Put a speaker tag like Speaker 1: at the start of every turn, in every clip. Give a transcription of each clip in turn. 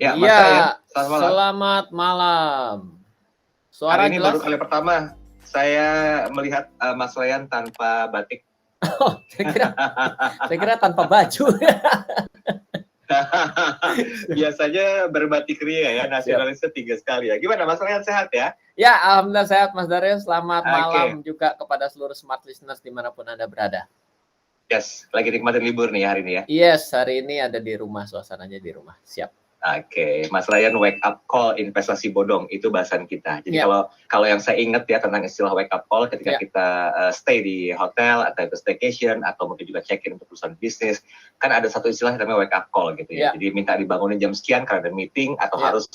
Speaker 1: Ya, Mas
Speaker 2: Iya,
Speaker 1: Ryan, selamat malam.
Speaker 2: selamat malam.
Speaker 1: Hari
Speaker 2: Suara
Speaker 1: ini baru
Speaker 2: jelas?
Speaker 1: kali pertama saya melihat Mas Ryan tanpa batik.
Speaker 2: Oh, saya kira tanpa baju.
Speaker 1: Biasanya berbatik ria ya,
Speaker 2: Siap.
Speaker 1: nasionalisnya 3 sekali ya. Gimana Mas Ryan, sehat ya?
Speaker 2: Ya, alhamdulillah sehat Mas Darius. Selamat
Speaker 1: Oke,
Speaker 2: malam juga kepada seluruh smart listeners dimanapun Anda berada.
Speaker 1: yes. Lagi nikmatin libur nih hari ini ya.
Speaker 2: Yes, hari ini ada di rumah, suasananya di rumah. Siap.
Speaker 1: Oke, Mas Ryan, wake up call investasi bodong itu bahasan kita. Jadi
Speaker 2: Ya,
Speaker 1: kalau yang saya ingat ya tentang istilah wake up call ketika
Speaker 2: ya,
Speaker 1: kita stay di hotel atau itu staycation atau mungkin juga check in untuk perusahaan bisnis, kan ada satu istilah yang namanya wake up call gitu ya.
Speaker 2: ya,
Speaker 1: Jadi minta dibangunin jam sekian karena ada meeting atau
Speaker 2: ya,
Speaker 1: harus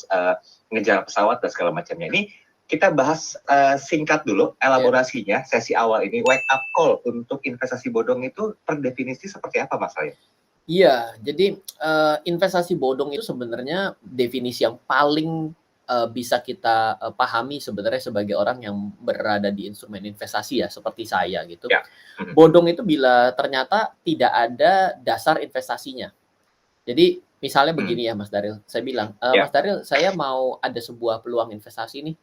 Speaker 1: ngejar pesawat dan segala macamnya. Ini kita bahas singkat dulu
Speaker 2: ya.
Speaker 1: elaborasinya sesi awal ini. Wake up call untuk investasi bodong itu per definisi seperti apa Mas Ryan?
Speaker 2: Iya, jadi investasi bodong itu sebenarnya definisi yang paling bisa kita pahami sebenarnya sebagai orang yang berada di instrumen investasi ya, seperti saya gitu.
Speaker 1: Ya.
Speaker 2: Bodong itu bila ternyata tidak ada dasar investasinya. Jadi misalnya begini ya Mas Daril, saya bilang,
Speaker 1: Ya.
Speaker 2: Mas Daril, saya mau ada sebuah peluang investasi nih.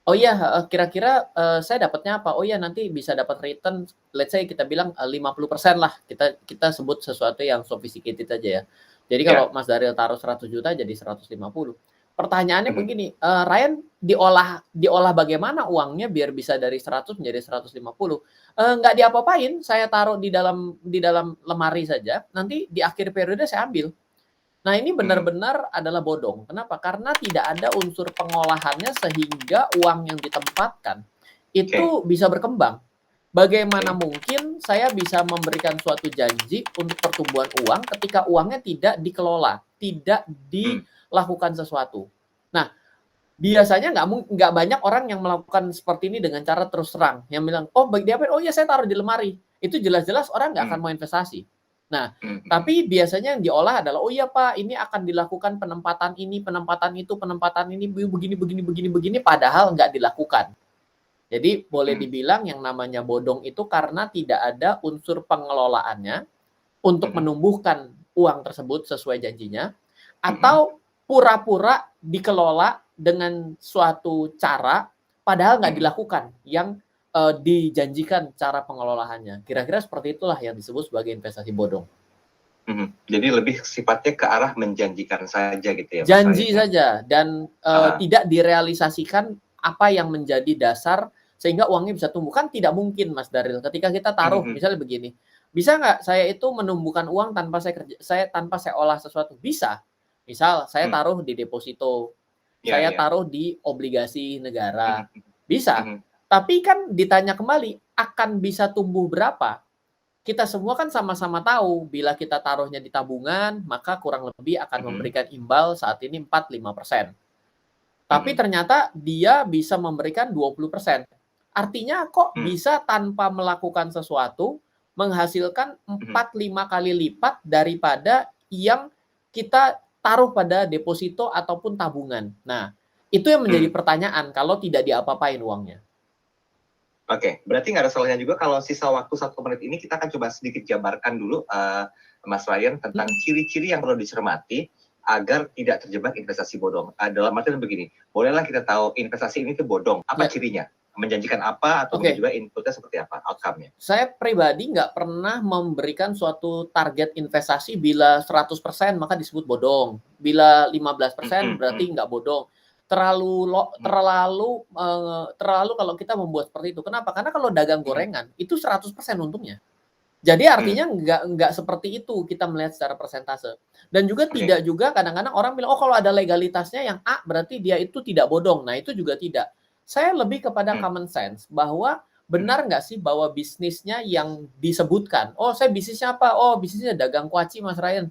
Speaker 2: Oh iya, kira-kira saya dapatnya apa? Oh iya, nanti bisa dapat return, let's say kita bilang 50% lah. Kita sebut sesuatu yang sophisticated aja ya. Jadi
Speaker 1: Ya.
Speaker 2: kalau Mas Daril taruh 100 juta jadi 150. Pertanyaannya
Speaker 1: Mhm.
Speaker 2: begini, Ryan, diolah bagaimana uangnya biar bisa dari 100 menjadi 150? Nggak diapa-apain, saya taruh di dalam lemari saja, nanti di akhir periode saya ambil. Nah, ini benar-benar adalah bodong. Kenapa? Karena tidak ada unsur pengolahannya sehingga uang yang ditempatkan
Speaker 1: Oke.
Speaker 2: itu bisa berkembang. Bagaimana
Speaker 1: Oke.
Speaker 2: mungkin saya bisa memberikan suatu janji untuk pertumbuhan uang ketika uangnya tidak dikelola, tidak dilakukan sesuatu. Nah, biasanya nggak banyak orang yang melakukan seperti ini dengan cara terus terang, yang bilang, "Oh, diapain? Oh ya saya taruh di lemari." Itu jelas-jelas orang nggak akan mau investasi. Nah, tapi biasanya yang diolah adalah, "Oh iya Pak, ini akan dilakukan penempatan ini, penempatan ini, begini begini begini begini," padahal nggak dilakukan. Jadi boleh dibilang yang namanya bodong itu karena tidak ada unsur pengelolaannya untuk menumbuhkan uang tersebut sesuai janjinya, atau pura-pura dikelola dengan suatu cara, padahal nggak dilakukan yang dijanjikan cara pengelolaannya. Kira-kira seperti itulah yang disebut sebagai investasi bodong.
Speaker 1: Jadi lebih sifatnya ke arah menjanjikan saja gitu ya Mas
Speaker 2: Janji
Speaker 1: Ryan ya?
Speaker 2: saja dan tidak direalisasikan apa yang menjadi dasar sehingga uangnya bisa tumbuh. Kan tidak mungkin Mas Daril ketika kita taruh misalnya begini, bisa nggak saya itu menumbuhkan uang tanpa saya olah sesuatu? Bisa. Misal saya taruh di deposito,
Speaker 1: Iya,
Speaker 2: saya
Speaker 1: iya.
Speaker 2: taruh di obligasi negara,
Speaker 1: Mhm,
Speaker 2: bisa.
Speaker 1: mhm,
Speaker 2: Tapi kan ditanya kembali, akan bisa tumbuh berapa? Kita semua kan sama-sama tahu bila kita taruhnya di tabungan, maka kurang lebih akan
Speaker 1: mhm,
Speaker 2: memberikan imbal saat ini 4-5%. Tapi
Speaker 1: mhm,
Speaker 2: ternyata dia bisa memberikan 20%. Artinya kok
Speaker 1: mhm,
Speaker 2: bisa tanpa melakukan sesuatu menghasilkan
Speaker 1: mhm,
Speaker 2: 4-5 kali lipat daripada yang kita taruh pada deposito ataupun tabungan. Nah, itu yang menjadi
Speaker 1: mhm.
Speaker 2: pertanyaan kalau tidak diapa-apain uangnya.
Speaker 1: Oke, berarti nggak ada salahnya juga kalau sisa waktu 1 menit ini kita akan coba sedikit jabarkan dulu, Mas Ryan tentang ciri-ciri yang perlu dicermati agar tidak terjebak investasi bodong. Dalam artian begini, bolehlah kita tahu investasi ini tuh bodong, apa
Speaker 2: Ya,
Speaker 1: cirinya? Menjanjikan apa atau mungkin
Speaker 2: oke.
Speaker 1: juga inputnya seperti apa, outcome-nya?
Speaker 2: Saya pribadi nggak pernah memberikan suatu target investasi bila 100% maka disebut bodong. Bila 15%
Speaker 1: Mhm,
Speaker 2: berarti
Speaker 1: mhm,
Speaker 2: nggak bodong. Terlalu kalau kita membuat seperti itu. Kenapa? Karena kalau dagang
Speaker 1: mhm,
Speaker 2: gorengan itu 100% untungnya. Jadi artinya
Speaker 1: mhm.
Speaker 2: nggak seperti itu kita melihat secara persentase. Dan juga
Speaker 1: Oke.
Speaker 2: tidak juga kadang-kadang orang bilang, "Oh kalau ada legalitasnya yang A berarti dia itu tidak bodong." Nah itu juga tidak. Saya lebih kepada
Speaker 1: Mhm,
Speaker 2: common sense bahwa
Speaker 1: mhm,
Speaker 2: benar nggak sih bahwa bisnisnya yang disebutkan, "Oh saya bisnisnya apa?" "Oh bisnisnya dagang kuaci Mas Ryan."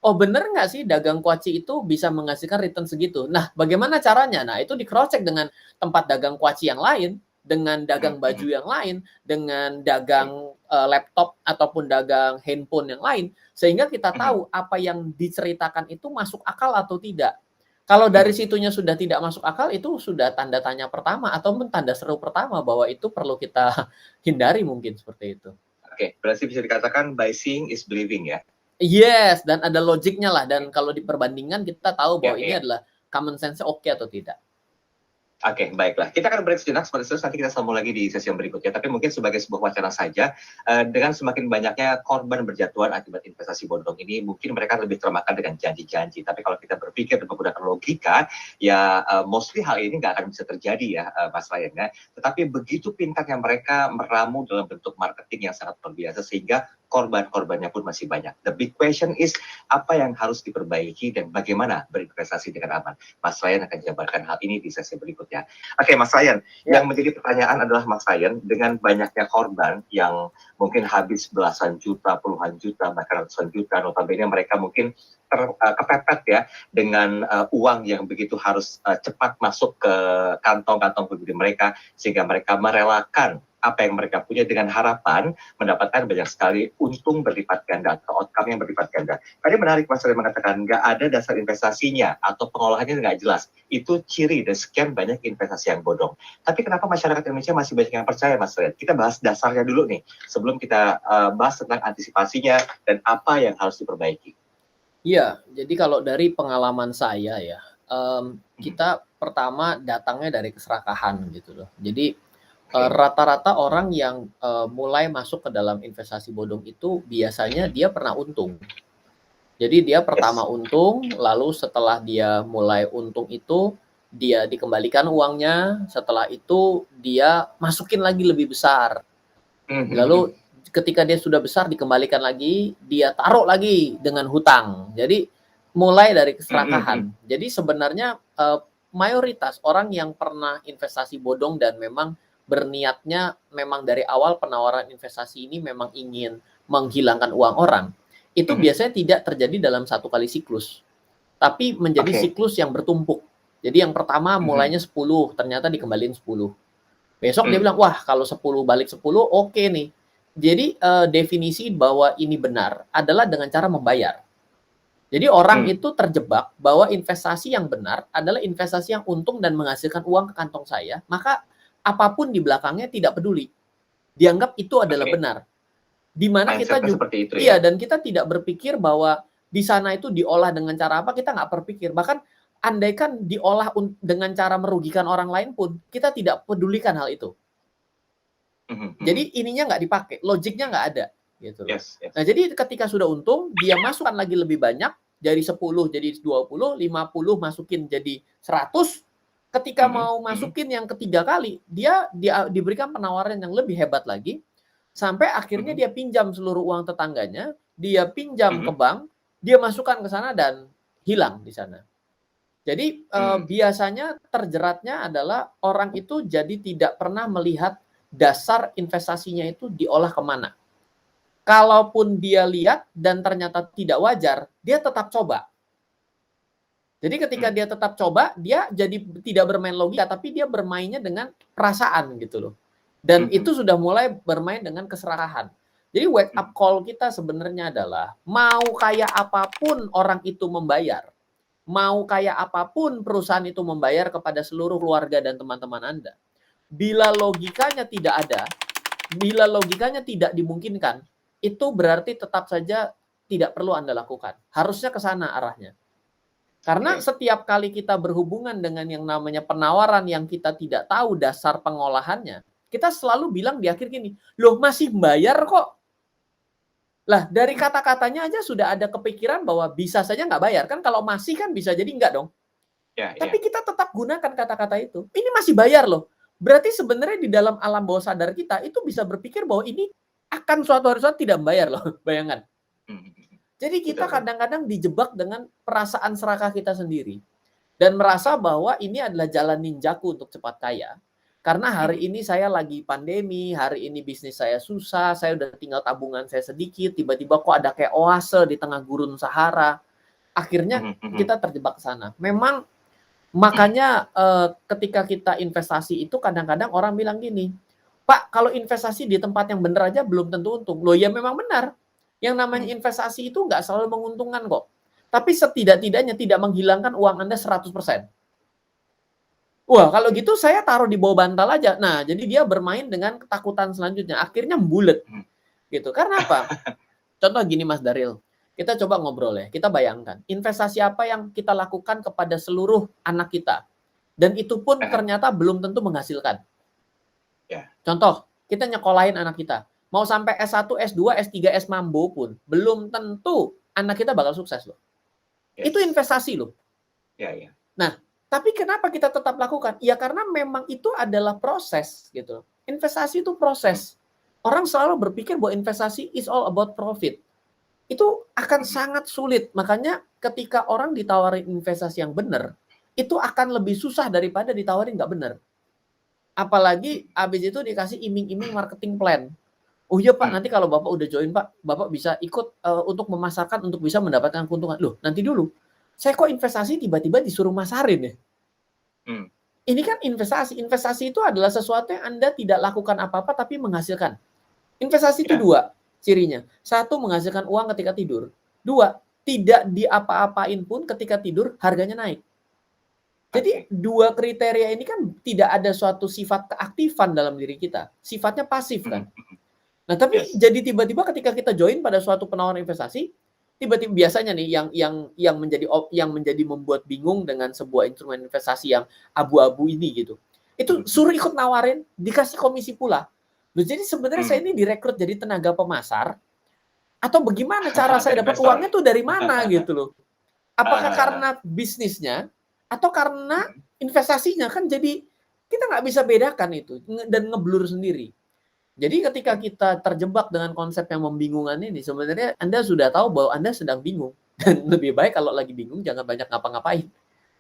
Speaker 2: "Oh bener nggak sih dagang kuaci itu bisa menghasilkan return segitu?" Nah bagaimana caranya? Nah itu di cross check dengan tempat dagang kuaci yang lain, dengan dagang baju
Speaker 1: mhm,
Speaker 2: yang lain, dengan dagang laptop ataupun dagang handphone yang lain, sehingga kita
Speaker 1: mhm,
Speaker 2: tahu apa yang diceritakan itu masuk akal atau tidak. Kalau dari
Speaker 1: mhm.
Speaker 2: situnya sudah tidak masuk akal, itu sudah tanda tanya pertama ataupun tanda seru pertama bahwa itu perlu kita hindari mungkin seperti itu.
Speaker 1: Oke, berarti bisa dikatakan by seeing is believing ya?
Speaker 2: Yes, dan ada logiknya lah. Dan kalau diperbandingkan kita tahu bahwa ini
Speaker 1: Ya.
Speaker 2: adalah common sense-nya oke atau tidak.
Speaker 1: Oke, baiklah. Kita akan break sejenak, seperti itu nanti kita sambung lagi di sesi yang berikutnya. Tapi mungkin sebagai sebuah wacana saja, dengan semakin banyaknya korban berjatuhan akibat investasi bodong ini, mungkin mereka lebih termakan dengan janji-janji. Tapi kalau kita berpikir dan menggunakan logika, ya mostly hal ini nggak akan bisa terjadi ya, Mas Ryan. Ya. Tetapi begitu pintarnya mereka meramu dalam bentuk marketing yang sangat luar biasa, sehingga korban-korbannya pun masih banyak. The big question is, apa yang harus diperbaiki dan bagaimana berinvestasi dengan aman? Mas Ryan akan jabarkan hal ini di sesi berikutnya. Oke, Mas Ryan, yang menjadi pertanyaan adalah Mas Ryan, dengan banyaknya korban yang mungkin habis belasan juta, puluhan juta, bahkan ratusan juta, notabene mereka mungkin kepepet ya dengan uang yang begitu harus cepat masuk ke kantong-kantong pribadi mereka, sehingga mereka merelakan apa yang mereka punya dengan harapan mendapatkan banyak sekali untung berlipat ganda atau outcome yang berlipat ganda. Tadi menarik Mas Ryan mengatakan nggak ada dasar investasinya atau pengolahannya nggak jelas. Itu ciri dari sekian banyak investasi yang bodong. Tapi kenapa masyarakat Indonesia masih banyak yang percaya, Mas Ryan? Kita bahas dasarnya dulu nih sebelum kita bahas tentang antisipasinya dan apa yang harus diperbaiki.
Speaker 2: Iya, jadi kalau dari pengalaman saya ya, kita pertama datangnya dari keserakahan gitu loh. Jadi rata-rata orang yang mulai masuk ke dalam investasi bodong itu biasanya dia pernah untung. Jadi dia pertama untung, lalu setelah dia mulai untung itu dia dikembalikan uangnya, setelah itu dia masukin lagi lebih besar. Lalu ketika dia sudah besar dikembalikan lagi, dia taruh lagi dengan hutang. Jadi mulai dari keserakahan. Jadi sebenarnya mayoritas orang yang pernah investasi bodong dan memang berniatnya memang dari awal penawaran investasi ini memang ingin menghilangkan uang orang, itu biasanya tidak terjadi dalam satu kali siklus, tapi menjadi siklus yang bertumpuk. Jadi yang pertama mulainya 10, ternyata dikembaliin 10. Besok dia bilang, wah kalau 10 balik 10, oke nih. Jadi definisi bahwa ini benar adalah dengan cara membayar. Jadi orang itu terjebak bahwa investasi yang benar adalah investasi yang untung dan menghasilkan uang ke kantong saya, maka apapun di belakangnya tidak peduli. Dianggap itu adalah benar. Di mana kita juga
Speaker 1: itu,
Speaker 2: iya, dan kita tidak berpikir bahwa di sana itu diolah dengan cara apa, kita nggak berpikir. Bahkan andaikan diolah dengan cara merugikan orang lain pun, kita tidak pedulikan hal itu. Jadi ininya nggak dipakai, logiknya nggak ada. Gitu loh. Nah, jadi ketika sudah untung, dia masukkan lagi lebih banyak, dari 10 jadi 20, 50 masukin jadi 100, ketika mau masukin yang ketiga kali, dia diberikan penawaran yang lebih hebat lagi, sampai akhirnya dia pinjam seluruh uang tetangganya, dia pinjam ke bank, dia masukkan ke sana dan hilang di sana. Jadi biasanya terjeratnya adalah orang itu jadi tidak pernah melihat dasar investasinya itu diolah kemana. Kalaupun dia lihat dan ternyata tidak wajar, dia tetap coba. Jadi ketika dia tetap coba, dia jadi tidak bermain logika, tapi dia bermainnya dengan perasaan gitu loh. Dan itu sudah mulai bermain dengan keserakahan. Jadi wake up call kita sebenarnya adalah, mau kayak apapun orang itu membayar, mau kayak apapun perusahaan itu membayar kepada seluruh keluarga dan teman-teman Anda, bila logikanya tidak ada, bila logikanya tidak dimungkinkan, itu berarti tetap saja tidak perlu Anda lakukan. Harusnya ke sana arahnya. Karena setiap kali kita berhubungan dengan yang namanya penawaran yang kita tidak tahu dasar pengolahannya, kita selalu bilang di akhir gini, loh masih bayar kok. Lah dari kata-katanya aja sudah ada kepikiran bahwa bisa saja nggak bayar. Kan kalau masih kan bisa jadi enggak dong. Tapi kita tetap gunakan kata-kata itu. Ini masih bayar loh. Berarti sebenarnya di dalam alam bawah sadar kita itu bisa berpikir bahwa ini akan suatu hari tidak membayar loh. Bayangkan. Jadi kita kadang-kadang dijebak dengan perasaan serakah kita sendiri. Dan merasa bahwa ini adalah jalan ninjaku untuk cepat kaya. Karena hari ini saya lagi pandemi, hari ini bisnis saya susah, saya udah tinggal tabungan saya sedikit, tiba-tiba kok ada kayak oase di tengah gurun Sahara. Akhirnya kita terjebak ke sana. Memang makanya ketika kita investasi itu kadang-kadang orang bilang gini, Pak, kalau investasi di tempat yang benar aja belum tentu untung. Loh ya memang benar. Yang namanya investasi itu nggak selalu menguntungkan kok. Tapi setidak-tidaknya tidak menghilangkan uang Anda 100%. Wah, kalau gitu saya taruh di bawah bantal aja. Nah, jadi dia bermain dengan ketakutan selanjutnya. Akhirnya bulet. Gitu. Karena apa? Contoh gini Mas Daril. Kita coba ngobrol ya, kita bayangkan, investasi apa yang kita lakukan kepada seluruh anak kita, dan itu pun ternyata belum tentu menghasilkan. Contoh, kita nyekolahin anak kita, mau sampai S1, S2, S3, S Mambo pun, belum tentu anak kita bakal sukses loh. Itu investasi loh. Nah, tapi kenapa kita tetap lakukan? Ya karena memang itu adalah proses gitu. Investasi itu proses. Orang selalu berpikir bahwa investasi is all about profit. Itu akan sangat sulit. Makanya ketika orang ditawarin investasi yang benar, itu akan lebih susah daripada ditawarin nggak benar. Apalagi habis itu dikasih iming-iming marketing plan. Oh iya Pak, nanti kalau Bapak udah join Pak, Bapak bisa ikut untuk memasarkan untuk bisa mendapatkan keuntungan. Loh, nanti dulu. Saya kok investasi tiba-tiba disuruh masarin ya? Ini kan investasi. Investasi itu adalah sesuatu yang Anda tidak lakukan apa-apa tapi menghasilkan. Investasi itu dua cirinya. Satu, menghasilkan uang ketika tidur. Dua, tidak diapa-apain pun ketika tidur harganya naik. Jadi dua kriteria ini kan tidak ada suatu sifat keaktifan dalam diri kita. Sifatnya pasif kan. Nah, tapi jadi tiba-tiba ketika kita join pada suatu penawaran investasi, tiba-tiba biasanya nih yang menjadi membuat bingung dengan sebuah instrumen investasi yang abu-abu ini gitu. Itu suruh ikut nawarin, dikasih komisi pula. Loh, jadi sebenarnya saya ini direkrut jadi tenaga pemasar atau bagaimana cara saya dapat uangnya tuh dari mana gitu loh. Apakah karena bisnisnya atau karena investasinya? Kan jadi kita nggak bisa bedakan itu dan ngeblur sendiri. Jadi ketika kita terjebak dengan konsep yang membingungkan ini, sebenarnya Anda sudah tahu bahwa Anda sedang bingung. Dan lebih baik kalau lagi bingung jangan banyak ngapa-ngapain.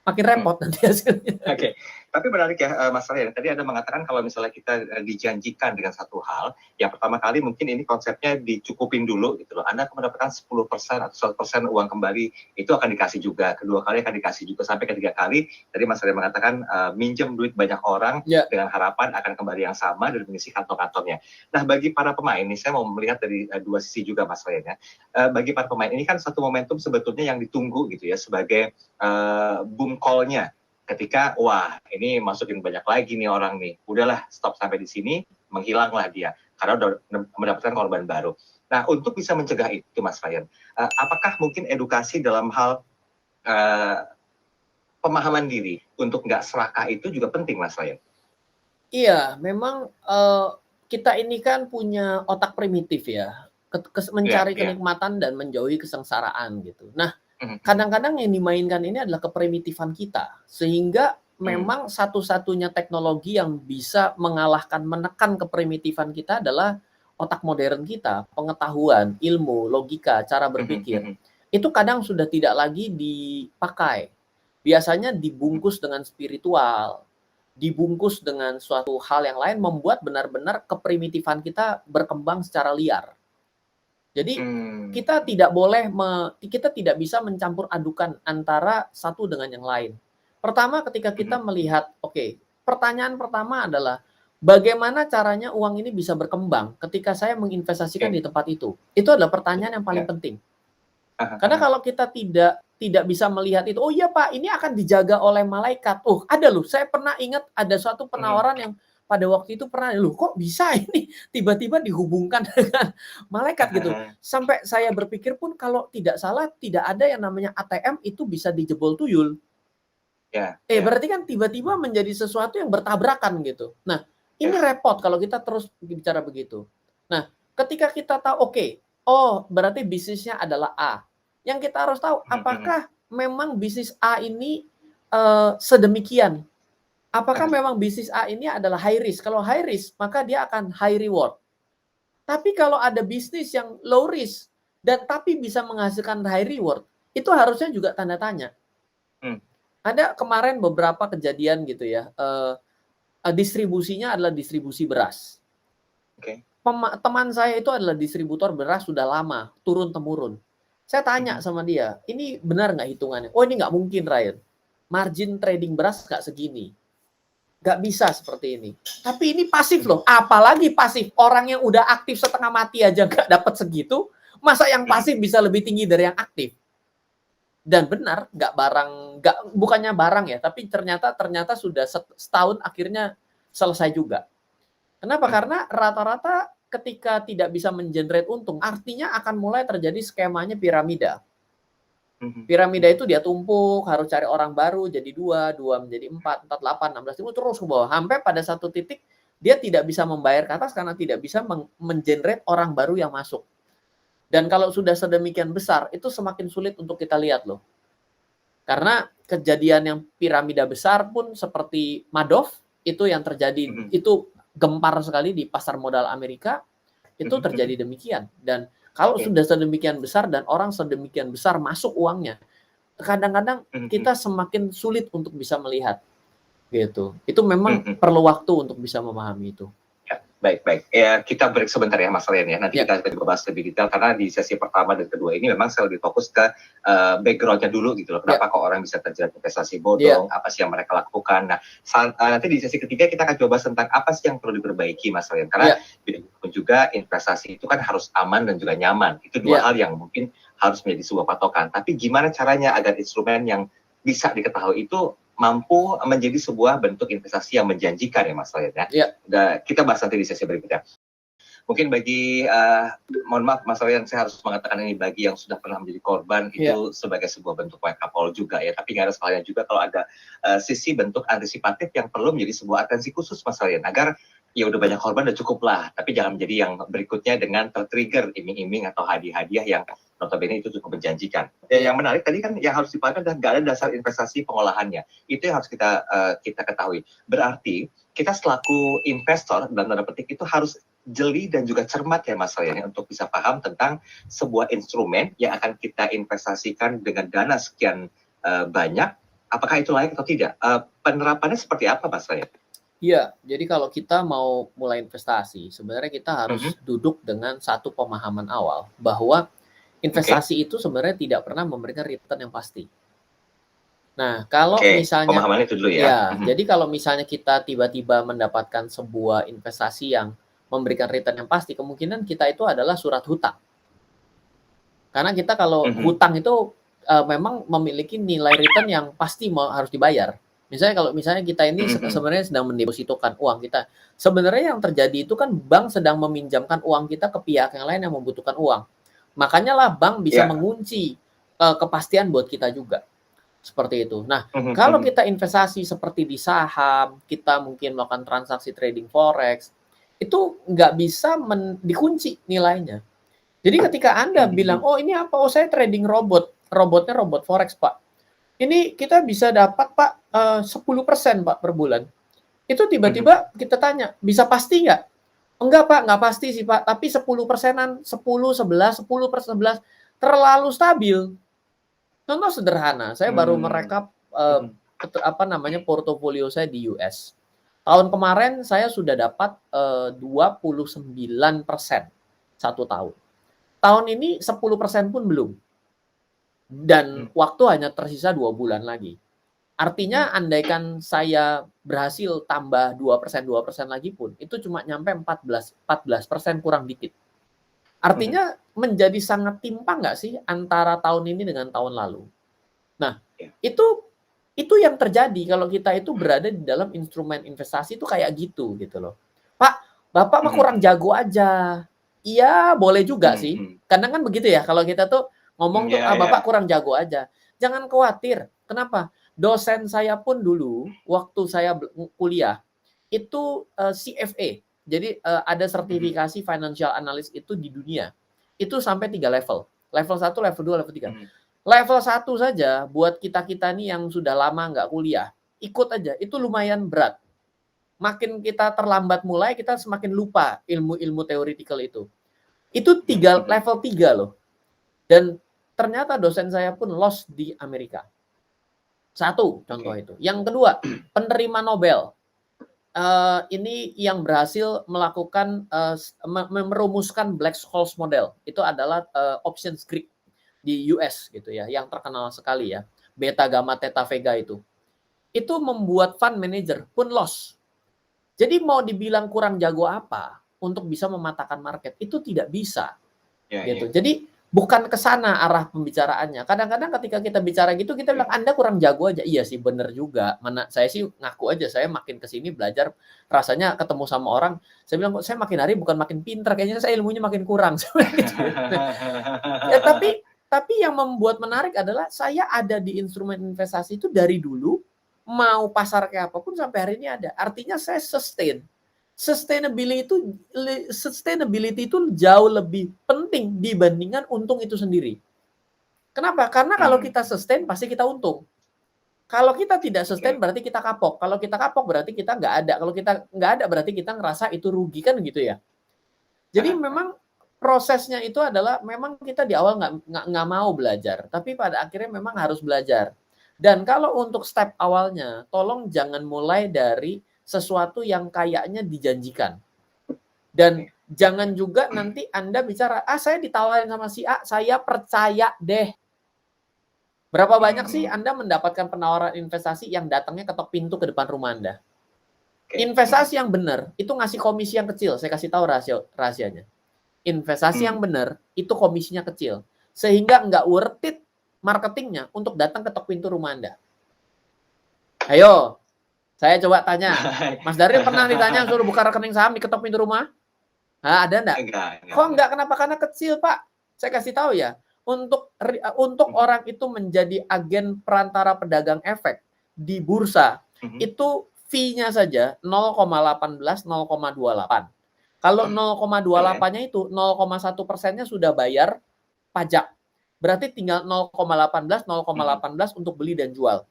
Speaker 2: Makin repot nanti hasilnya.
Speaker 1: Oke, tapi menarik ya Mas Ryan. Tadi Anda mengatakan kalau misalnya kita dijanjikan dengan satu hal, yang pertama kali mungkin ini konsepnya dicukupin dulu gitu loh. Anda akan mendapatkan 10% atau 100% uang kembali, itu akan dikasih juga. Kedua kali akan dikasih juga, sampai ketiga kali. Tadi Mas Ryan mengatakan minjem duit banyak orang dengan harapan akan kembali yang sama dan mengisi kantong-kantongnya. Nah, bagi para pemain, ini saya mau melihat dari dua sisi juga Mas Ryan ya. Bagi para pemain, ini kan satu momentum sebetulnya yang ditunggu gitu ya, sebagai boom call-nya. Ketika, wah ini masukin banyak lagi nih orang nih, udahlah stop sampai di sini, menghilanglah dia, karena udah mendapatkan korban baru. Nah, untuk bisa mencegah itu Mas Ryan, apakah mungkin edukasi dalam hal pemahaman diri untuk nggak serakah itu juga penting Mas Ryan?
Speaker 2: Iya, memang kita ini kan punya otak primitif ya, mencari kenikmatan dan menjauhi kesengsaraan gitu. Nah, kadang-kadang yang dimainkan ini adalah keprimitifan kita, sehingga memang satu-satunya teknologi yang bisa mengalahkan, menekan keprimitifan kita adalah otak modern kita, pengetahuan, ilmu, logika, cara berpikir. Itu kadang sudah tidak lagi dipakai. Biasanya dibungkus dengan spiritual, dibungkus dengan suatu hal yang lain, membuat benar-benar keprimitifan kita berkembang secara liar. Jadi kita tidak boleh, kita tidak bisa mencampur adukan antara satu dengan yang lain. Pertama, ketika kita melihat, pertanyaan pertama adalah bagaimana caranya uang ini bisa berkembang ketika saya menginvestasikan di tempat itu. Itu adalah pertanyaan yang paling penting. Karena kalau kita tidak bisa melihat itu, oh iya Pak, ini akan dijaga oleh malaikat. Oh, ada loh, saya pernah ingat ada suatu penawaran yang pada waktu itu pernah, loh kok bisa ini tiba-tiba dihubungkan dengan malaikat gitu. Sampai saya berpikir pun kalau tidak salah tidak ada yang namanya ATM itu bisa dijebol tuyul. Berarti kan tiba-tiba menjadi sesuatu yang bertabrakan gitu. Nah, ini repot kalau kita terus bicara begitu. Nah, ketika kita tahu, berarti bisnisnya adalah A. Yang kita harus tahu, apakah memang bisnis A ini sedemikian? Apakah memang bisnis A ini adalah high risk? Kalau high risk, maka dia akan high reward. Tapi kalau ada bisnis yang low risk dan tapi bisa menghasilkan high reward, itu harusnya juga tanda tanya. Ada kemarin beberapa kejadian gitu ya, distribusinya adalah distribusi beras. Teman saya itu adalah distributor beras sudah lama, turun-temurun. Saya tanya sama dia, ini benar nggak hitungannya? Oh, ini nggak mungkin, Ryan. Margin trading beras nggak segini. Nggak bisa seperti ini. Tapi ini pasif loh. Apalagi pasif. Orang yang udah aktif setengah mati aja nggak dapat segitu. Masa yang pasif bisa lebih tinggi dari yang aktif? Dan benar, bukannya barang ya, tapi ternyata sudah setahun akhirnya selesai juga. Kenapa? Karena rata-rata ketika tidak bisa mengenerate untung, artinya akan mulai terjadi skemanya piramida. Piramida itu dia tumpuk, harus cari orang baru, jadi 2 menjadi 4, 4, 8, 16, itu terus ke bawah. Sampai pada satu titik, dia tidak bisa membayar ke atas karena tidak bisa mengenerate orang baru yang masuk. Dan kalau sudah sedemikian besar, itu semakin sulit untuk kita lihat loh. Karena kejadian yang piramida besar pun seperti Madoff, itu yang terjadi, itu gempar sekali di pasar modal Amerika, itu terjadi demikian. Dan kalau sudah sedemikian besar dan orang sedemikian besar masuk uangnya, kadang-kadang kita semakin sulit untuk bisa melihat gitu. Itu memang perlu waktu untuk bisa memahami itu.
Speaker 1: Ya, baik. Ya, kita break sebentar ya Mas Rian ya. Nanti kita coba bahas lebih detail karena di sesi pertama dan kedua ini memang saya lebih fokus ke background-nya dulu gitu loh. Kenapa kok orang bisa terjerat investasi bodong, apa sih yang mereka lakukan. Nah, nanti di sesi ketiga kita akan coba tentang apa sih yang perlu diperbaiki Mas Rian. Karena pun juga investasi itu kan harus aman dan juga nyaman. Itu dua hal yang mungkin harus menjadi sebuah patokan. Tapi gimana caranya agar instrumen yang bisa diketahui itu mampu menjadi sebuah bentuk investasi yang menjanjikan ya Mas Rian ya. Kita bahas nanti di sesi berikutnya. Mungkin bagi, mohon maaf Mas Rian, saya harus mengatakan ini bagi yang sudah pernah menjadi korban itu sebagai sebuah bentuk wake up call juga ya. Tapi nggak ada salahnya juga kalau ada sisi bentuk antisipatif yang perlu menjadi sebuah atensi khusus Mas Rian. Agar ya udah banyak korban udah cukup lah. Tapi jangan menjadi yang berikutnya dengan tertrigger iming-iming atau hadiah-hadiah yang notabene itu cukup menjanjikan. Yang menarik tadi kan yang harus dipahami adalah nggak ada dasar investasi pengolahannya. Itu yang harus kita ketahui. Berarti kita selaku investor dalam tanda petik itu harus jeli dan juga cermat ya Mas Rian untuk bisa paham tentang sebuah instrumen yang akan kita investasikan dengan dana sekian banyak. Apakah itu layak atau tidak? Penerapannya seperti apa Mas Rian?
Speaker 2: Iya, jadi kalau kita mau mulai investasi, sebenarnya kita harus duduk dengan satu pemahaman awal bahwa investasi itu sebenarnya tidak pernah memberikan return yang pasti. Nah, kalau misalnya
Speaker 1: pemahaman itu dulu ya.
Speaker 2: Jadi kalau misalnya kita tiba-tiba mendapatkan sebuah investasi yang memberikan return yang pasti, kemungkinan kita itu adalah surat hutang. Karena kita kalau hutang itu memang memiliki nilai return yang pasti harus dibayar. Misalnya kita ini sebenarnya sedang mendepositokan uang kita. Sebenarnya yang terjadi itu kan bank sedang meminjamkan uang kita ke pihak yang lain yang membutuhkan uang. Makanya lah bank bisa mengunci kepastian buat kita juga. Seperti itu. Nah, kalau kita investasi seperti di saham, kita mungkin melakukan transaksi trading forex, itu nggak bisa dikunci nilainya. Jadi ketika Anda bilang, oh ini apa? Oh saya trading robotnya robot forex Pak. Ini kita bisa dapat Pak 10% Pak per bulan. Itu tiba-tiba kita tanya, bisa pasti nggak? Enggak Pak, nggak pasti sih Pak. Tapi 10%-an, 10, 11, 10/11 terlalu stabil. Contoh sederhana, saya baru merekap portofolio saya di US. Tahun kemarin saya sudah dapat 29% satu tahun. Tahun ini 10% pun belum. Dan waktu hanya tersisa 2 bulan lagi. Artinya andaikan saya berhasil tambah 2% lagi pun, itu cuma nyampe 14% kurang dikit. Artinya menjadi sangat timpang nggak sih antara tahun ini dengan tahun lalu? Nah, itu yang terjadi kalau kita itu berada di dalam instrumen investasi itu kayak gitu loh. Pak, Bapak mah kurang jago aja. Iya, boleh juga sih. Kadang kan begitu ya kalau kita tuh ngomong tuh, Bapak kurang jago aja. Jangan khawatir. Kenapa? Dosen saya pun dulu, waktu saya kuliah, itu CFA. Jadi ada sertifikasi financial analyst itu di dunia. Itu sampai 3 level. Level 1, level 2, level 3. Level 1 saja buat kita-kita nih yang sudah lama nggak kuliah, ikut aja. Itu lumayan berat. Makin kita terlambat mulai, kita semakin lupa ilmu-ilmu teoretikal itu. Itu level 3 loh. Dan ternyata dosen saya pun lost di Amerika. Satu contoh itu. Yang kedua, penerima Nobel. Ini yang berhasil melakukan merumuskan Black Scholes model. Itu adalah options Greek di US gitu ya, yang terkenal sekali ya. Beta, gamma, theta, vega itu. Itu membuat fund manager pun loss. Jadi mau dibilang kurang jago apa untuk bisa mematahkan market, itu tidak bisa. Gitu. Jadi bukan ke sana arah pembicaraannya. Kadang-kadang ketika kita bicara gitu, kita bilang, "Anda kurang jago aja." Iya sih, bener juga. Mana saya sih ngaku aja, saya makin ke sini belajar, rasanya ketemu sama orang, saya bilang, "Kok saya makin hari bukan makin pinter, kayaknya saya ilmunya makin kurang." Saya bilang gitu ya. Nah, ya tapi yang membuat menarik adalah saya ada di instrumen investasi itu dari dulu, mau pasar kayak apapun sampai hari ini ada. Artinya saya sustain. Sustainability itu jauh lebih penting dibandingkan untung itu sendiri. Kenapa? Karena kalau kita sustain pasti kita untung. Kalau kita tidak sustain berarti kita kapok. Kalau kita kapok berarti kita nggak ada. Kalau kita nggak ada berarti kita ngerasa itu rugi kan gitu ya. Jadi memang prosesnya itu adalah memang kita di awal nggak mau belajar, tapi pada akhirnya memang harus belajar. Dan kalau untuk step awalnya, tolong jangan mulai dari sesuatu yang kayaknya dijanjikan. Dan jangan juga nanti Anda bicara, saya ditawarin sama si A, saya percaya deh. Berapa banyak sih Anda mendapatkan penawaran investasi yang datangnya ketok pintu ke depan rumah Anda? Investasi yang benar, itu ngasih komisi yang kecil. Saya kasih tahu rahasianya. Investasi yang benar, itu komisinya kecil. Sehingga nggak worth it marketingnya untuk datang ketok pintu rumah Anda. Ayo, saya coba tanya. Mas Daryl pernah ditanya suruh buka rekening saham di ketok pintu rumah? Ada enggak? Kok enggak? Kenapa? Karena kecil, Pak. Saya kasih tahu ya. Untuk orang itu menjadi agen perantara pedagang efek di bursa, itu fee-nya saja 0,18, 0,28. Kalau 0,28-nya itu 0,1%-nya sudah bayar pajak. Berarti tinggal 0,18 untuk beli dan jual.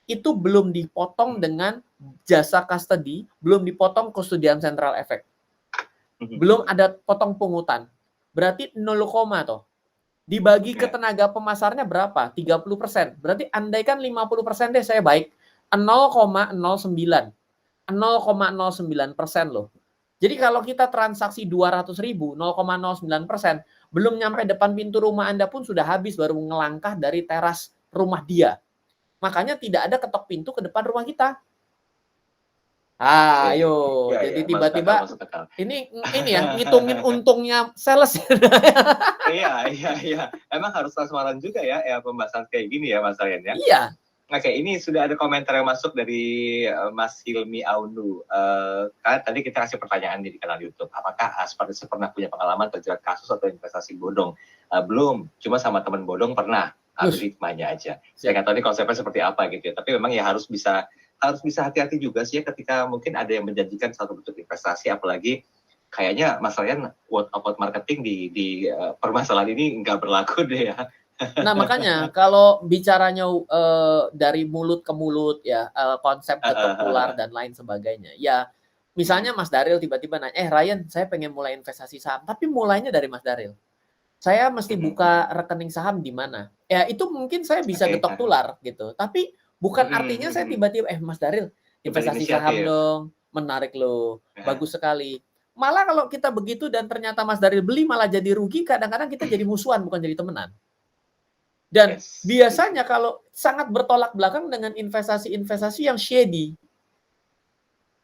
Speaker 2: Itu belum dipotong dengan jasa custody, belum dipotong kustodian central effect. Belum ada potong pungutan. Berarti 0, toh. Dibagi ke tenaga pemasarnya berapa? 30%. Berarti andaikan 50% deh saya baik. 0,09. 0,09% loh. Jadi kalau kita transaksi 200.000, 0,09%, belum nyampe depan pintu rumah Anda pun sudah habis baru ngelangkah dari teras rumah dia. Makanya tidak ada ketok pintu ke depan rumah kita. Ayo, jadi tiba-tiba ini ya ngitungin untungnya sales.
Speaker 1: Iya. Emang harus transparan juga ya pembahasan kayak gini ya Mas Ryan ya.
Speaker 2: Iya.
Speaker 1: Oke, ini sudah ada komentar yang masuk dari Mas Hilmi Aunu. Kan tadi kita kasih pertanyaan di kanal YouTube. Apakah seperti pernah punya pengalaman terjerat kasus atau investasi bodong? Belum, cuma sama teman bodong pernah. Algoritmanya aja. Saya nggak tahu ini konsepnya seperti apa gitu ya. Tapi memang ya harus bisa hati-hati juga sih ya ketika mungkin ada yang menjanjikan satu bentuk investasi, apalagi kayaknya Mas Ryan word of mouth marketing di permasalahan ini nggak berlaku deh ya.
Speaker 2: Nah makanya kalau bicaranya dari mulut ke mulut ya, konsep ketok tular dan lain sebagainya. Ya misalnya Mas Daryl tiba-tiba nanya, Ryan saya pengen mulai investasi saham, tapi mulainya dari Mas Daryl. Saya mesti buka rekening saham di mana? Ya itu mungkin saya bisa ketok tular gitu. Tapi bukan artinya saya tiba-tiba, Mas Daryl investasi saham dong, menarik loh, bagus sekali. Malah kalau kita begitu dan ternyata Mas Daryl beli malah jadi rugi, kadang-kadang kita jadi musuhan bukan jadi temenan. Dan biasanya kalau sangat bertolak belakang dengan investasi-investasi yang shady,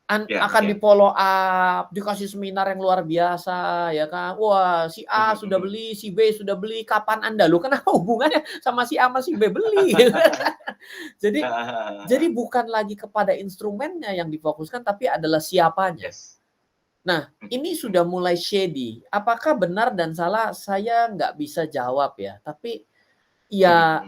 Speaker 2: akan di follow up, dikasih seminar yang luar biasa, ya kan? Wah, si A sudah beli, si B sudah beli, kapan Anda? Loh, kenapa hubungannya sama si A sama si B beli? Jadi bukan lagi kepada instrumennya yang difokuskan, tapi adalah siapanya. Nah, ini sudah mulai shady. Apakah benar dan salah? Saya nggak bisa jawab ya. Tapi ya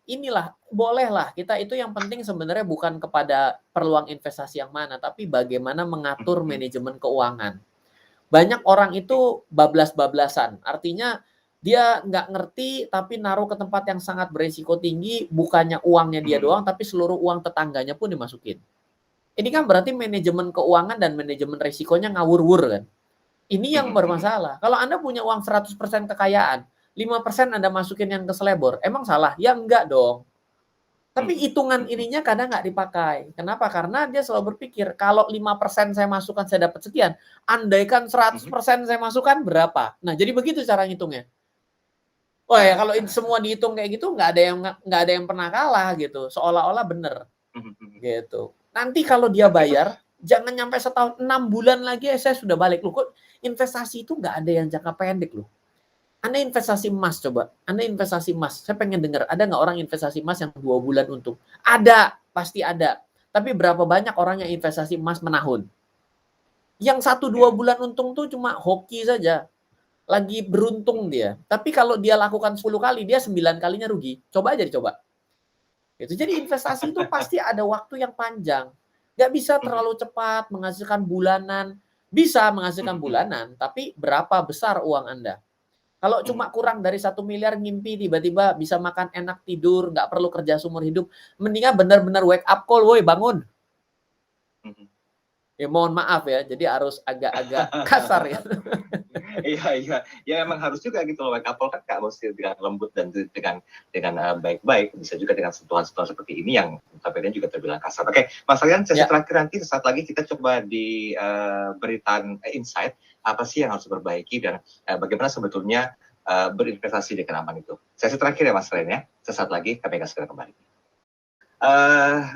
Speaker 2: inilah, bolehlah kita itu yang penting sebenarnya bukan kepada peluang investasi yang mana, tapi bagaimana mengatur manajemen keuangan. Banyak orang itu bablas-bablasan, artinya dia nggak ngerti tapi naruh ke tempat yang sangat beresiko tinggi, bukannya uangnya dia doang, tapi seluruh uang tetangganya pun dimasukin. Ini kan berarti manajemen keuangan dan manajemen risikonya ngawur-wur kan. Ini yang bermasalah. Kalau Anda punya uang 100% kekayaan, 5% Anda masukin yang ke selebor, emang salah? Ya enggak dong. Tapi hitungan ininya kadang nggak dipakai. Kenapa? Karena dia selalu berpikir, kalau 5% saya masukkan saya dapat sekian, andaikan 100% saya masukkan berapa? Nah, jadi begitu cara ngitungnya. Oh ya, kalau semua dihitung kayak gitu, nggak ada yang pernah kalah gitu. Seolah-olah bener. Gitu. Nanti kalau dia bayar, jangan nyampe setahun, 6 bulan lagi saya sudah balik. Loh, kok investasi itu nggak ada yang jangka pendek loh. Anda investasi emas coba, Anda investasi emas, saya pengen dengar, ada nggak orang investasi emas yang 2 bulan untung? Ada, pasti ada. Tapi berapa banyak orang yang investasi emas menahun? Yang 1-2
Speaker 1: Ya.
Speaker 2: bulan untung tuh cuma hoki saja, lagi beruntung dia. Tapi kalau dia lakukan 10 kali, dia 9 kalinya rugi. Coba aja dicoba. Gitu. Jadi investasi itu pasti ada waktu yang panjang. Nggak bisa
Speaker 1: Mhm,
Speaker 2: terlalu cepat menghasilkan bulanan. Bisa menghasilkan
Speaker 1: mhm,
Speaker 2: bulanan, tapi berapa besar uang Anda? Kalau
Speaker 1: mhm,
Speaker 2: cuma kurang dari 1 miliar ngimpi tiba-tiba bisa makan enak tidur, nggak perlu kerja seumur hidup, mendingan benar-benar wake up call, woi bangun.
Speaker 1: mhm.
Speaker 2: Ya mohon maaf ya, jadi harus agak-agak kasar ya.
Speaker 1: Iya, iya. Ya emang harus juga gitu loh, wake up call kan nggak mesti dengan lembut dan baik-baik, bisa juga dengan sentuhan-sentuhan seperti ini yang notabene juga terbilang kasar. Oke, Mas Rian, sesi
Speaker 2: Ya,
Speaker 1: terakhir nanti sesaat lagi kita coba diberikan insight apa sih yang harus diperbaiki dan bagaimana sebetulnya berinvestasi dengan aman itu. Sesi terakhir ya Mas Rian ya, sesaat lagi kami akan segera kembali.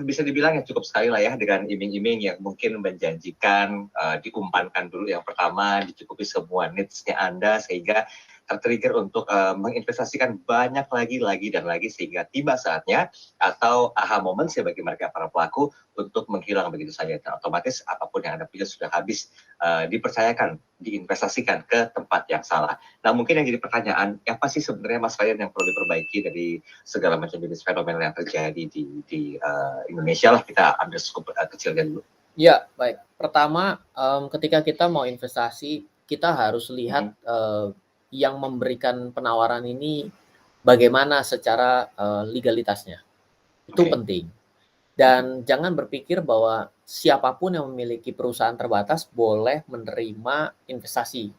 Speaker 1: Bisa dibilang ya cukup sekali lah ya dengan iming-iming yang mungkin menjanjikan, diumpankan dulu yang pertama, dicukupi semua needs-nya Anda sehingga ter-trigger untuk, menginvestasikan banyak lagi dan lagi sehingga tiba saatnya atau aha moments ya bagi mereka para pelaku untuk menghilang begitu saja dan otomatis apapun yang Anda punya sudah habis, dipercayakan, diinvestasikan ke tempat yang salah. Nah mungkin yang jadi pertanyaan, apa sih sebenarnya Mas Ryan yang perlu diperbaiki dari segala macam jenis fenomena yang terjadi di Indonesia lah, kita ambil skup kecilnya dulu.
Speaker 2: ya baik. Pertama, ketika kita mau investasi, kita harus lihat
Speaker 1: Mhm,
Speaker 2: yang memberikan penawaran ini bagaimana secara legalitasnya. Itu
Speaker 1: oke.
Speaker 2: penting.
Speaker 1: Mhm,
Speaker 2: Dan jangan berpikir bahwa siapapun yang memiliki perusahaan terbatas boleh menerima investasi.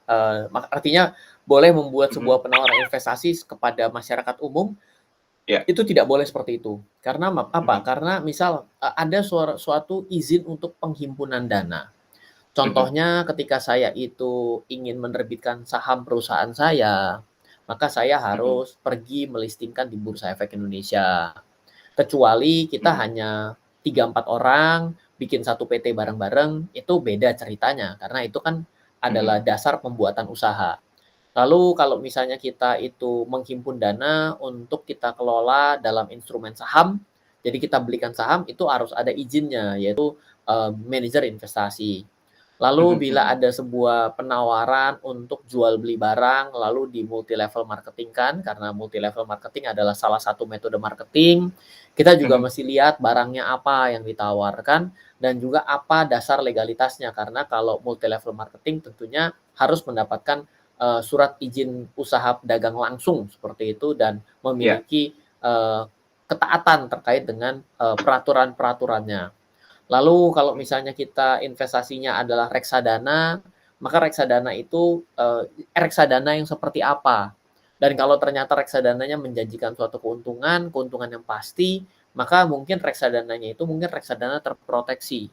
Speaker 2: Artinya boleh membuat
Speaker 1: mhm,
Speaker 2: sebuah penawaran investasi kepada masyarakat umum,
Speaker 1: iya,
Speaker 2: itu tidak boleh seperti itu. Karena apa?
Speaker 1: mhm,
Speaker 2: Karena misal ada suatu izin untuk penghimpunan dana.
Speaker 1: mhm,
Speaker 2: Contohnya ketika saya itu ingin menerbitkan saham perusahaan saya, maka saya
Speaker 1: mhm,
Speaker 2: harus pergi melistingkan di Bursa Efek Indonesia. Kecuali kita
Speaker 1: mhm,
Speaker 2: hanya 3-4 orang bikin satu PT bareng-bareng, itu beda ceritanya, karena itu kan adalah
Speaker 1: mhm,
Speaker 2: dasar pembuatan usaha. Lalu kalau misalnya kita itu menghimpun dana untuk kita kelola dalam instrumen saham, jadi kita belikan saham itu harus ada izinnya, yaitu manajer investasi.
Speaker 1: mhm,
Speaker 2: Lalu bila
Speaker 1: mhm,
Speaker 2: ada sebuah penawaran untuk jual beli barang, lalu di multi level marketing kan, karena multi level marketing adalah salah satu metode marketing, kita juga
Speaker 1: mhm,
Speaker 2: mesti lihat barangnya apa yang ditawarkan dan juga apa dasar legalitasnya. Karena kalau multi level marketing tentunya harus mendapatkan surat izin usaha dagang langsung seperti itu dan
Speaker 1: iya,
Speaker 2: memiliki ketaatan terkait dengan peraturan-peraturannya. Lalu kalau
Speaker 1: mhm,
Speaker 2: misalnya kita investasinya adalah reksadana, maka reksadana itu, reksadana yang seperti apa? Dan kalau ternyata reksadananya menjanjikan suatu keuntungan, keuntungan yang pasti, maka mungkin reksadananya itu mungkin reksadana terproteksi.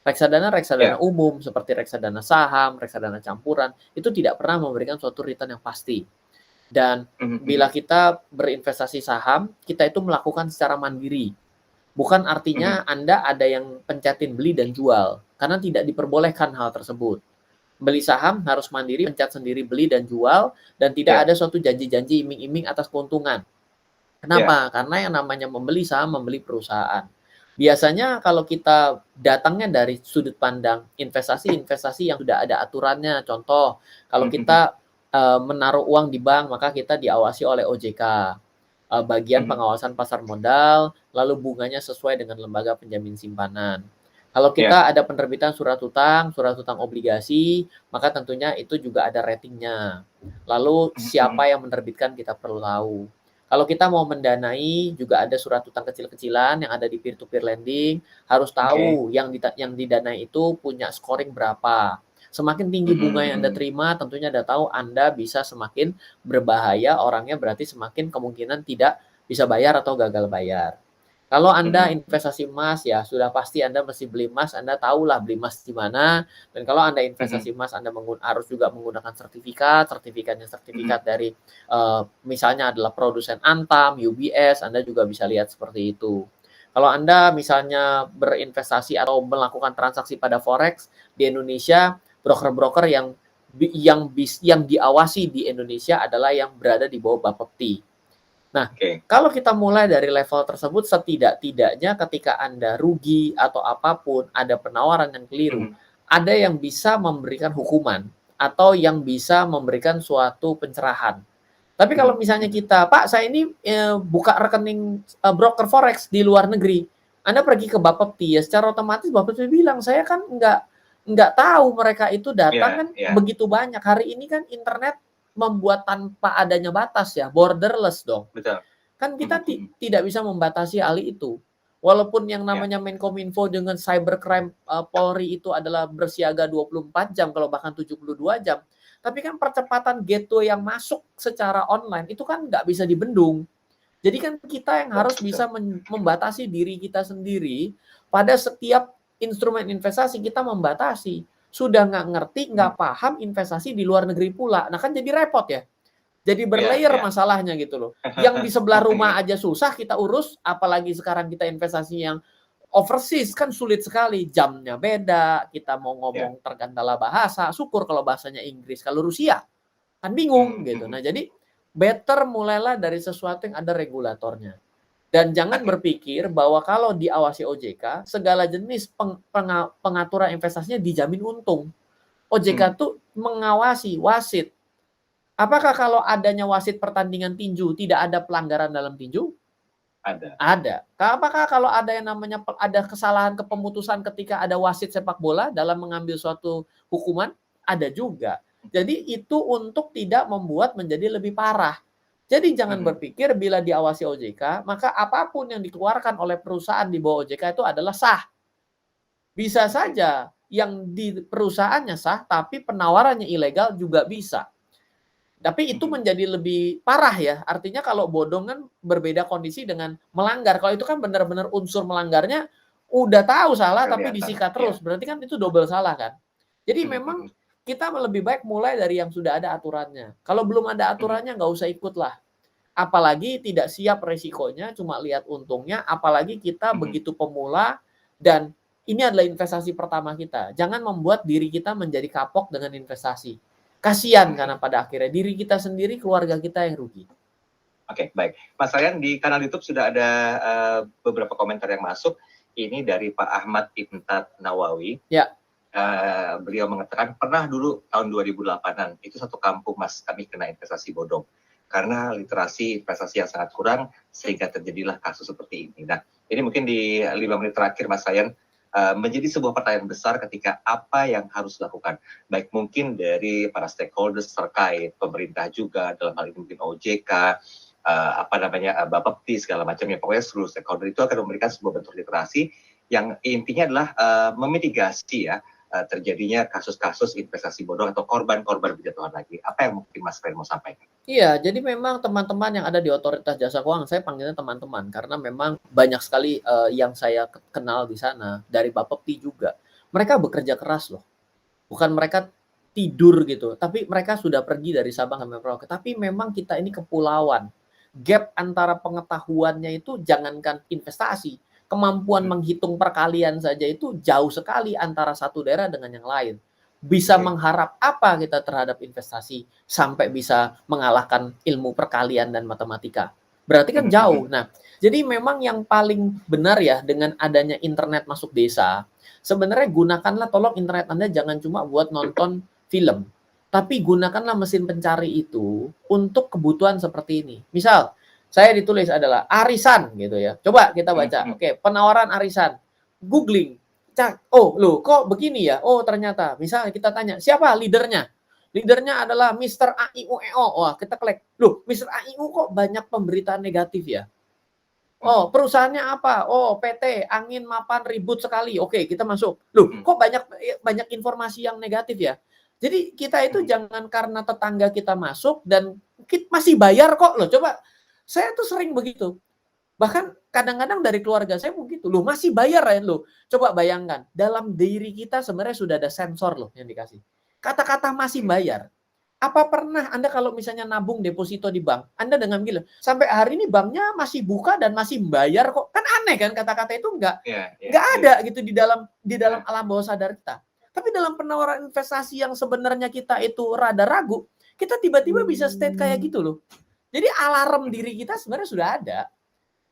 Speaker 2: Reksadana-reksadana
Speaker 1: iya,
Speaker 2: umum seperti reksadana saham, reksadana campuran, itu tidak pernah memberikan suatu return yang pasti. Dan
Speaker 1: mhm,
Speaker 2: bila
Speaker 1: mhm,
Speaker 2: kita berinvestasi saham, kita itu melakukan secara mandiri. Bukan
Speaker 1: mhm,
Speaker 2: artinya Anda ada yang pencetin beli dan jual, karena tidak diperbolehkan hal tersebut. Beli saham harus mandiri, pencet sendiri beli dan jual, dan tidak
Speaker 1: iya,
Speaker 2: ada suatu janji-janji iming-iming atas keuntungan.
Speaker 1: iya,
Speaker 2: Kenapa? Karena yang namanya membeli saham, membeli perusahaan. Biasanya kalau kita datangnya dari sudut pandang investasi-investasi yang sudah ada aturannya. Contoh, kalau
Speaker 1: mhm, mhm,
Speaker 2: kita menaruh uang di bank, maka kita diawasi oleh OJK, bagian
Speaker 1: mhm,
Speaker 2: pengawasan pasar modal, lalu bunganya sesuai dengan lembaga penjamin simpanan. Kalau
Speaker 1: iya,
Speaker 2: kita ada penerbitan surat hutang obligasi, maka tentunya itu juga ada ratingnya. Lalu
Speaker 1: mhm, mhm,
Speaker 2: siapa yang menerbitkan kita perlu tahu. Kalau kita mau mendanai, juga ada surat hutang kecil-kecilan yang ada di peer-to-peer lending, harus
Speaker 1: oke,
Speaker 2: tahu yang didanai itu punya scoring berapa. Semakin tinggi
Speaker 1: mhm,
Speaker 2: bunga yang Anda
Speaker 1: mhm,
Speaker 2: terima, tentunya Anda tahu Anda bisa semakin berbahaya, orangnya berarti semakin kemungkinan tidak bisa bayar atau gagal bayar. Kalau Anda
Speaker 1: mhm,
Speaker 2: investasi emas, ya sudah pasti Anda mesti beli emas, Anda tahulah beli emas di mana. Dan kalau Anda
Speaker 1: mhm,
Speaker 2: investasi emas, Anda harus juga menggunakan sertifikat, sertifikatnya
Speaker 1: mhm,
Speaker 2: sertifikat dari misalnya adalah produsen Antam, UBS, Anda juga bisa lihat seperti itu. Kalau Anda misalnya berinvestasi atau melakukan transaksi pada forex di Indonesia, broker-broker yang yang diawasi di Indonesia adalah yang berada di bawah Bapepti. Nah, kalau kita mulai dari level tersebut, setidak-tidaknya ketika Anda rugi atau apapun, ada penawaran yang keliru, ada yang bisa memberikan hukuman atau yang bisa memberikan suatu pencerahan. Tapi kalau misalnya kita, Pak, saya ini buka rekening broker forex di luar negeri, Anda pergi ke Bapepti, ya secara otomatis Bapepti bilang, saya kan nggak tahu mereka itu datang begitu banyak. Hari ini kan internet membuat tanpa adanya batas ya, borderless dong.
Speaker 1: Betul.
Speaker 2: Kan kita tidak bisa membatasi hal itu. Walaupun yang namanya Menkominfo dengan cybercrime Polri itu adalah bersiaga 24 jam, kalau bahkan 72 jam. Tapi kan percepatan gateway yang masuk secara online itu kan nggak bisa dibendung. Jadi kan kita yang harus bisa membatasi diri kita sendiri pada setiap instrumen investasi kita membatasi. Sudah nggak ngerti, nggak paham investasi di luar negeri pula. Nah kan jadi repot ya. Jadi berlayer masalahnya gitu loh. Yang di sebelah rumah aja susah kita urus, apalagi sekarang kita investasi yang overseas kan sulit sekali. Jamnya beda, kita mau ngomong terkendala bahasa, syukur kalau bahasanya Inggris. Kalau Rusia kan bingung gitu. Nah jadi better mulailah dari sesuatu yang ada regulatornya. Dan jangan berpikir bahwa kalau diawasi OJK, segala jenis pengaturan investasinya dijamin untung. OJK tuh mengawasi wasit. Apakah kalau adanya wasit pertandingan tinju tidak ada pelanggaran dalam tinju? Ada. Apakah kalau ada yang namanya ada kesalahan kepemutusan ketika ada wasit sepak bola dalam mengambil suatu hukuman? Ada juga. Jadi itu untuk tidak membuat menjadi lebih parah. Jadi jangan berpikir bila diawasi OJK, maka apapun yang dikeluarkan oleh perusahaan di bawah OJK itu adalah sah. Bisa saja yang di perusahaannya sah, tapi penawarannya ilegal juga bisa. Tapi itu menjadi lebih parah ya. Artinya kalau bodong kan berbeda kondisi dengan melanggar. Kalau itu kan benar-benar unsur melanggarnya udah tahu salah tapi disikat terus. Berarti kan itu double salah kan. Jadi memang kita lebih baik mulai dari yang sudah ada aturannya. Kalau belum ada aturannya nggak usah ikut lah. Apalagi tidak siap resikonya, cuma lihat untungnya. Apalagi kita begitu pemula dan ini adalah investasi pertama kita. Jangan membuat diri kita menjadi kapok dengan investasi. Kasihan karena pada akhirnya diri kita sendiri, keluarga kita yang rugi.
Speaker 1: Oke, baik. Mas Ryan, di kanal YouTube sudah ada beberapa komentar yang masuk. Ini dari Pak Ahmad Ibntat Nawawi.
Speaker 2: Ya.
Speaker 1: Beliau mengatakan, pernah dulu tahun 2008-an, itu satu kampung Mas, kami kena investasi bodong. Karena literasi investasi yang sangat kurang, sehingga terjadilah kasus seperti ini. Nah, ini mungkin di 5 menit terakhir Mas Ryan, menjadi sebuah pertanyaan besar ketika apa yang harus dilakukan. Baik mungkin dari para stakeholders terkait, pemerintah juga, dalam hal ini mungkin OJK, Bapepti, segala macamnya. Pokoknya seluruh stakeholder itu akan memberikan sebuah bentuk literasi yang intinya adalah memitigasi ya, terjadinya kasus-kasus investasi bodong atau korban-korban berjatuhan lagi. Apa yang mungkin Mas Ryan mau sampaikan?
Speaker 2: Iya, jadi memang teman-teman yang ada di Otoritas Jasa Keuangan, saya panggilnya teman-teman karena memang banyak sekali yang saya kenal di sana, dari Bapepti juga. Mereka bekerja keras loh. Bukan mereka tidur gitu, tapi mereka sudah pergi dari Sabang sampai Merauke. Tapi memang kita ini kepulauan. Gap antara pengetahuannya itu jangankan investasi, kemampuan menghitung perkalian saja itu jauh sekali antara satu daerah dengan yang lain. Bisa mengharap apa kita terhadap investasi sampai bisa mengalahkan ilmu perkalian dan matematika. Berarti kan jauh. Nah, jadi memang yang paling benar ya dengan adanya internet masuk desa, sebenarnya gunakanlah, tolong internet Anda jangan cuma buat nonton film, tapi gunakanlah mesin pencari itu untuk kebutuhan seperti ini. Misal, saya ditulis adalah arisan gitu ya. Coba kita baca. Oke, penawaran arisan. Googling. Oh, loh, kok begini ya? Oh, ternyata. Misalnya kita tanya, siapa leadernya? Leadernya adalah Mr. AIUEO. Wah, kita klik. Loh, Mr. AIU kok banyak pemberitaan negatif ya? Oh, perusahaannya apa? Oh, PT Angin Mapan Ribut Sekali. Oke, kita masuk. Loh, kok banyak informasi yang negatif ya? Jadi kita itu jangan karena tetangga kita masuk dan kita masih bayar kok loh. Coba, saya tuh sering begitu. Bahkan kadang-kadang dari keluarga saya begitu. Loh, masih bayar ya loh. Coba bayangkan, dalam diri kita sebenarnya sudah ada sensor loh yang dikasih. Kata-kata masih bayar. Apa pernah Anda kalau misalnya nabung deposito di bank, Anda dengan gila, sampai hari ini banknya masih buka dan masih bayar kok. Kan aneh kan kata-kata itu enggak ada gitu di dalam alam bawah sadar kita. Tapi dalam penawaran investasi yang sebenarnya kita itu rada ragu, kita tiba-tiba bisa state kayak gitu loh. Jadi alarm diri kita sebenarnya sudah ada.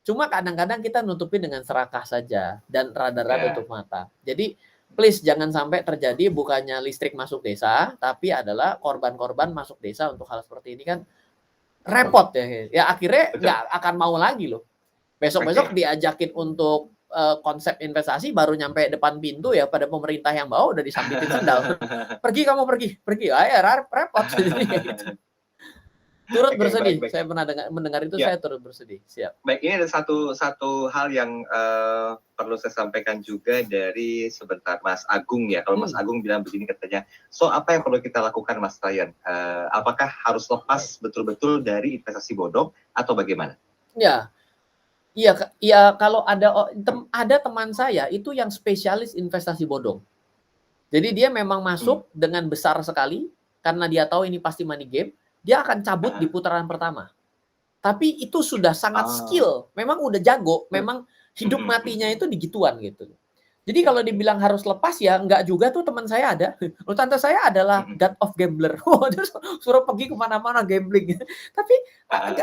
Speaker 2: Cuma kadang-kadang kita nutupin dengan serakah saja dan rada-rada tutup mata. Jadi please jangan sampai terjadi bukannya listrik masuk desa, tapi adalah korban-korban masuk desa untuk hal seperti ini kan repot ya. Ya akhirnya nggak akan mau lagi loh. Besok-besok diajakin untuk konsep investasi baru nyampe depan pintu ya pada pemerintah yang bawa udah disambitin sendal. Pergi kamu pergi. Ah ya repot. Turut bersedih. Baik. Saya pernah mendengar itu, saya turut bersedih. Siap.
Speaker 1: Baik, ini ada satu hal yang perlu saya sampaikan juga dari sebentar Mas Agung ya. Kalau Mas Agung bilang begini katanya, so apa yang perlu kita lakukan Mas Ryan? Apakah harus lepas betul-betul dari investasi bodong atau bagaimana?
Speaker 2: Iya, kalau ada teman saya itu yang spesialis investasi bodong. Jadi dia memang masuk dengan besar sekali karena dia tahu ini pasti money game. Dia akan cabut di putaran pertama. Tapi itu sudah sangat skill. Memang udah jago. Memang hidup matinya itu digituan gitu. Jadi kalau dibilang harus lepas ya enggak juga tuh teman saya ada. Tante saya adalah god of gambler. Suruh pergi kemana-mana gambling. Tapi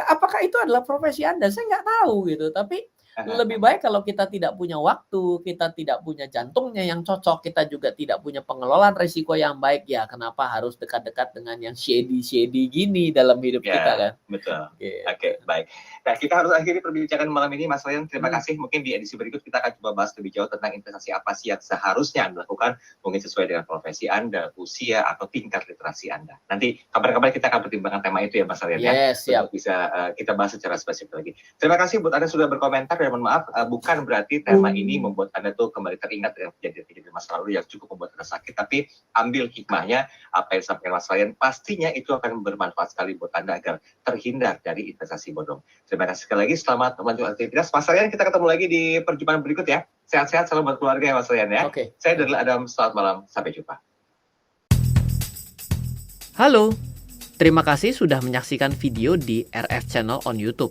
Speaker 2: apakah itu adalah profesi Anda? Saya nggak tahu gitu. Tapi lebih baik kalau kita tidak punya waktu, kita tidak punya jantungnya yang cocok, kita juga tidak punya pengelolaan risiko yang baik, ya kenapa harus dekat-dekat dengan yang shady gini dalam hidup kita kan?
Speaker 1: Betul. Oke, baik. Nah, kita harus akhiri perbincangan malam ini, Mas Ryan. Terima kasih. Mungkin di edisi berikut kita akan coba bahas lebih jauh tentang investasi apa sih yang seharusnya Anda lakukan, mungkin sesuai dengan profesi Anda, usia, atau tingkat literasi Anda. Nanti kabar-kabar kita akan pertimbangkan tema itu ya, Mas Ryan.
Speaker 2: Yes,
Speaker 1: ya. Untuk bisa kita bahas secara spesifik lagi. Terima kasih buat Anda sudah berkomentar. Dan mohon maaf, bukan berarti tema ini membuat Anda tuh kembali teringat dengan kejadian-kejadian masa lalu yang cukup membuat Anda sakit, tapi ambil hikmahnya, apa yang disampaikan Mas Ryan, pastinya itu akan bermanfaat sekali buat Anda agar terhindar dari investasi bodong. Terima kasih sekali lagi, selamat melanjutkan aktivitas. Mas Ryan, kita ketemu lagi di perjumpaan berikut ya. Sehat-sehat selalu buat keluarga ya Mas Ryan ya. Saya Darul Adam, selamat malam, sampai jumpa.
Speaker 2: Halo, terima kasih sudah menyaksikan video di RF Channel on YouTube.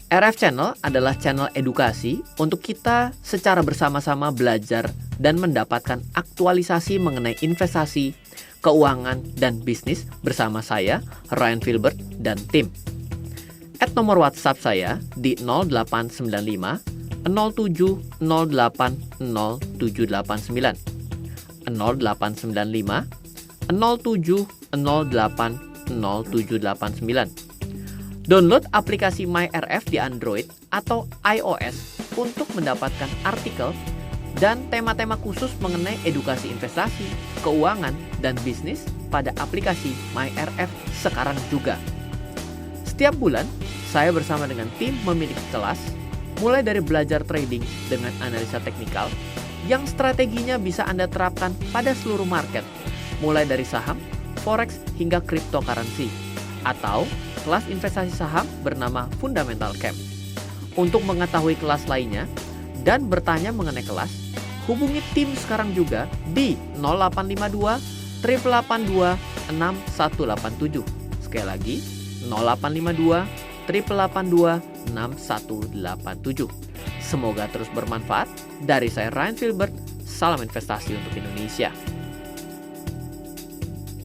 Speaker 2: RF Channel adalah channel edukasi untuk kita secara bersama-sama belajar dan mendapatkan aktualisasi mengenai investasi, keuangan, dan bisnis bersama saya, Ryan Filbert, dan tim. Add nomor WhatsApp saya di 0895 07 08 0789 0895 07 08 0789. Download aplikasi MyRF di Android atau iOS untuk mendapatkan artikel dan tema-tema khusus mengenai edukasi investasi, keuangan, dan bisnis pada aplikasi MyRF sekarang juga. Setiap bulan, saya bersama dengan tim memiliki kelas, mulai dari belajar trading dengan analisa teknikal, yang strateginya bisa Anda terapkan pada seluruh market, mulai dari saham, forex, hingga cryptocurrency, atau kelas investasi saham bernama Fundamental Camp. Untuk mengetahui kelas lainnya dan bertanya mengenai kelas, hubungi tim sekarang juga di 0852 882 6187. Sekali lagi, 0852 882 6187. Semoga terus bermanfaat. Dari saya Ryan Filbert, salam investasi untuk Indonesia.